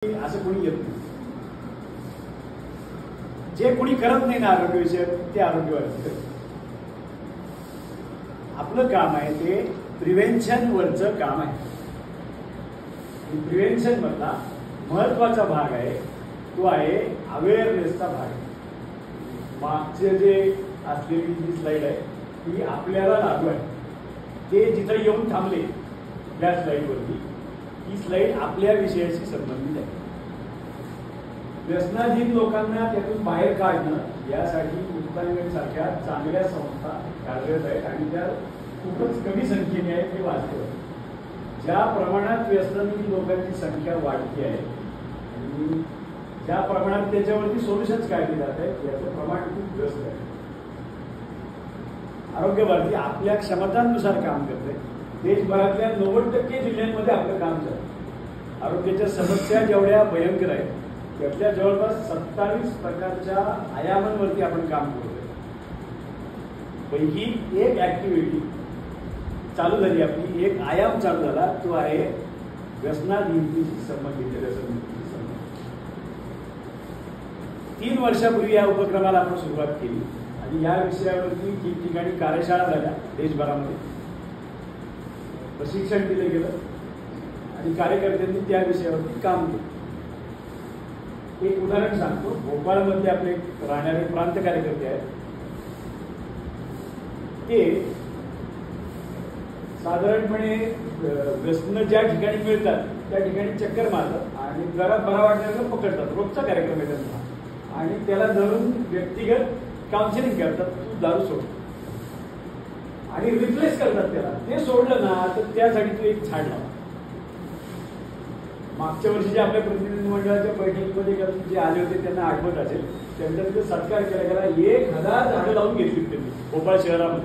असं कोणी येत नाही. जे कोणी करत नाही ना आरोग्यविषयक ते आरोग्यवादी. आपलं काम आहे ते प्रिव्हेन्शन वरचं काम आहे. प्रिव्हेन्शन मधला महत्वाचा भाग आहे तो आहे अवेअरनेसचा भाग. मागचे जे असलेली जी स्लाइड आहे ती आपल्याला लागू आहे. ते जिथं येऊन थांबले त्या स्लाइडवरती ही स्लाइड आपल्या विषयाशी संबंधित आहे. व्यसनाधीन लोकांना त्यातून बाहेर काढणं यासाठी मुक्तांगण सारख्या चांगल्या संस्था कार्यरत आहेत आणि त्या खूपच कमी संख्येने आहेत हे वाचते. ज्या प्रमाणात व्यसनाधीन लोकांची संख्या वाढती आहे आणि ज्या प्रमाणात त्याच्यावरती सोल्युशन्स काढली जात आहेत याचं प्रमाण खूप जास्त आहे. आरोग्य भारती आपल्या क्षमतांनुसार काम करते. देशभरातल्या 90% जिल्ह्यांमध्ये आपलं काम चालतं. आरोग्याच्या समस्या जेवढ्या भयंकर आहेत त्यातल्या जवळपास 27 प्रकारच्या आयामांवरती आपण काम करतोय. पैकी एक ऍक्टिव्हिटी चालू झाली, आपली एक आयाम चालू झाला, तो आहे व्यसनाधीनतेशी संबंधित. 3 वर्षापूर्वी या उपक्रमाला आपण सुरुवात केली आणि या विषयावरती ठिकठिकाणी कार्यशाळा झाल्या देशभरामध्ये. प्रशिक्षण दिलं गेलं आणि कार्यकर्त्यांनी त्या विषयावरती काम केलं. एक उदाहरण सांगतो. भोपाळमध्ये आपले राहणारे प्रांत कार्यकर्ते आहेत. ते साधारणपणे व्यसन ज्या ठिकाणी मिळतात त्या ठिकाणी चक्कर मारतात आणि जरा बरा वाटण्याला पकडतात. रोजचा कार्यक्रम आहे त्यांचा आणि त्याला धरून व्यक्तिगत काउन्सिलिंग करतात. तू दारू सोड आणि रिप्लेस करतात त्याला. ते सोडलं ना तर त्यासाठी तू एक झाड लाव. मागच्या वर्षी जे आपल्या प्रतिनिधी मंडळाच्या बैठकीमध्ये जे आले होते त्यांना आठवत असेल, त्यांचा तिथे सत्कार केला गेला. 1000 झाडं लावून घेतली त्यांनी भोपाळ शहरामध्ये.